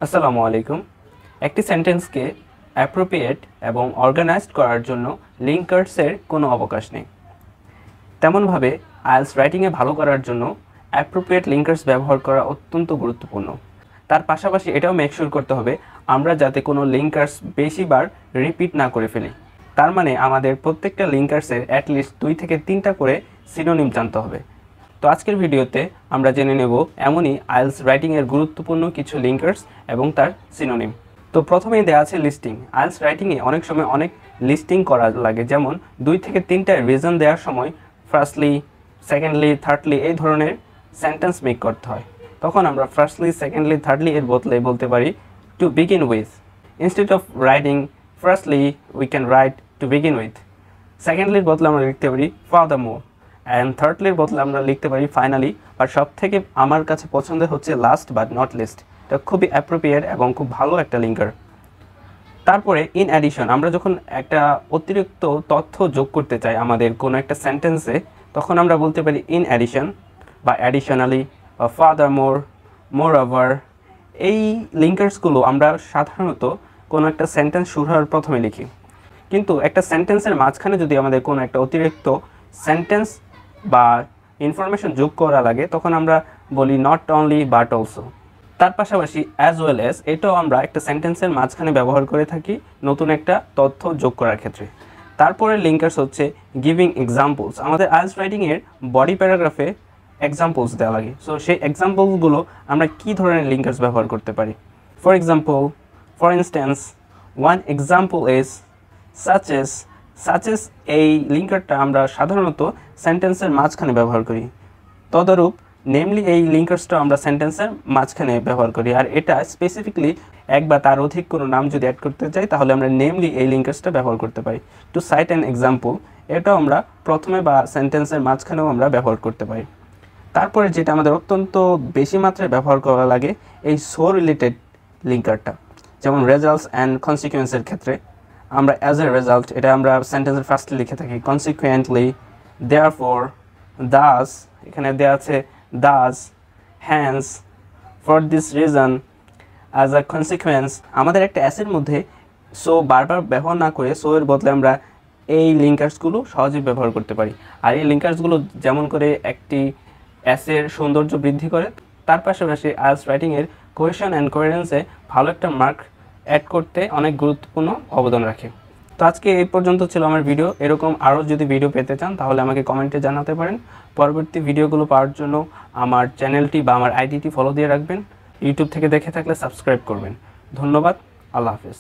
আসসালামু আলাইকুম। একটি সেন্টেন্সকে অ্যাপ্রোপ্রিয়েট এবং অর্গানাইজড করার জন্য লিঙ্কার্সের কোনো অবকাশ নেই। তেমনভাবে আইএলটিএস রাইটিংয়ে ভালো করার জন্য অ্যাপ্রোপ্রিয়েট লিঙ্কার্স ব্যবহার করা অত্যন্ত গুরুত্বপূর্ণ। তার পাশাপাশি এটাও মেকশিওর করতে হবে আমরা যাতে কোনো লিঙ্কার্স বেশিবার রিপিট না করে ফেলি। তার মানে আমাদের প্রত্যেকটা লিঙ্কার্সের অ্যাটলিস্ট 2 থেকে 3টা করে সিনোনিম জানতে হবে। তো আজকের ভিডিওতে আমরা জেনে নেব এমনই আইএলটিএস রাইটিংয়ের গুরুত্বপূর্ণ কিছু লিঙ্কার্স এবং তার সিনোনিম। তো প্রথমেই দেওয়া আছে লিস্টিং। আইএলটিএস রাইটিংয়ে অনেক সময় অনেক লিস্টিং করা লাগে, যেমন 2 থেকে 3টা রিজন দেওয়ার সময় ফার্স্টলি, সেকেন্ডলি, থার্ডলি এই ধরনের সেন্টেন্স মেক করতে হয়। তখন আমরা ফার্স্টলি, সেকেন্ডলি, থার্ডলি এর বদলে বলতে পারি to begin with. Instead of writing firstly we can write to begin with. সেকেন্ডলির বদলে আমরা লিখতে পারি ফার্দারমোর, অ্যান্ড থার্ডলির বদলে আমরা লিখতে পারি ফাইনালি। আর সব থেকে আমার কাছে পছন্দের হচ্ছে লাস্ট বাট নট লিস্ট। এটা খুবই অ্যাপ্রোপ্রিয়েট এবং খুব ভালো একটা লিঙ্কার। তারপরে ইন অ্যাডিশন, আমরা যখন একটা অতিরিক্ত তথ্য যোগ করতে চাই আমাদের কোনো একটা সেন্টেন্সে, তখন আমরা বলতে পারি ইন অ্যাডিশন বা অ্যাডিশনালি বা ফার্দারমোর, মোরওভার। এই লিঙ্কার্সগুলো আমরা সাধারণত কোনো একটা সেন্টেন্স শুরু হওয়ার প্রথমে লিখি, কিন্তু একটা সেন্টেন্সের মাঝখানে যদি আমাদের কোনো একটা অতিরিক্ত সেন্টেন্স বা ইনফরমেশন যোগ করা লাগে তখন আমরা বলি নট অনলি বাট অলসো। তার পাশাপাশি অ্যাজ ওয়েল অ্যাজ এটাও আমরা একটা সেন্টেন্সের মাঝখানে ব্যবহার করে থাকি নতুন একটা তথ্য যোগ করার ক্ষেত্রে। তারপরে লিঙ্কার্স হচ্ছে গিভিং এক্সাম্পলস। আমাদের আইএলটিএস রাইটিংয়ের বডি প্যারাগ্রাফে এক্সাম্পলস দেওয়া লাগে। সো সেই এক্সাম্পলসগুলো আমরা কী ধরনের লিঙ্কার্স ব্যবহার করতে পারি। For instance, one example is such as. এই লিঙ্কারটা আমরা সাধারণত সেন্টেন্সের মাঝখানে ব্যবহার করি। তদরূপ নেমলি এই লিঙ্কার্সটা আমরা সেন্টেন্সের মাঝখানে ব্যবহার করি। আর এটা স্পেসিফিকলি এক বা তার অধিক কোনো নাম যদি অ্যাড করতে চাই তাহলে আমরা নেমলি এই লিঙ্কার্সটা ব্যবহার করতে পারি। টু সাইট অ্যান এক্সাম্পল, এটাও আমরা প্রথমে বা সেন্টেন্সের মাঝখানেও আমরা ব্যবহার করতে পারি। তারপরে যেটা আমাদের অত্যন্ত বেশি মাত্রায় ব্যবহার করা লাগে এই সো রিলেটেড লিঙ্কারটা, যেমন রেজাল্টস অ্যান্ড কনসিকুয়েন্সের ক্ষেত্রে আমরা অ্যাজ এ রেজাল্ট এটা আমরা সেন্টেন্সের ফার্স্টে লিখে থাকি কনসিকুয়েন্টলি, দেয়ারফর, দাস, এখানে দেওয়া আছে thus, hence, for this reason, as a consequence. আমাদের একটা অ্যাসের মধ্যে সো বারবার ব্যবহার না করে সো এর বদলে আমরা এই লিঙ্কার্সগুলো সহজেই ব্যবহার করতে পারি। আর এই লিঙ্কার্সগুলো যেমন করে একটি অ্যাসের সৌন্দর্য বৃদ্ধি করে, তার পাশাপাশি আইএলটিএস রাইটিংয়ের কোহেশন অ্যান্ড কোহেরেন্সে ভালো একটা মার্ক অ্যাড করতে অনেক গুরুত্বপূর্ণ অবদান রাখে। তো আজকে এই পর্যন্ত ছিল আমার ভিডিও। এরকম আরও যদি ভিডিও পেতে চান তাহলে আমাকে কমেন্টে জানাতে পারেন। পরবর্তী ভিডিওগুলো পাওয়ার জন্য আমার চ্যানেলটি বা আমার আইডিটি ফলো দিয়ে রাখবেন। ইউটিউব থেকে দেখে থাকলে সাবস্ক্রাইব করবেন। ধন্যবাদ। আল্লাহ হাফেজ।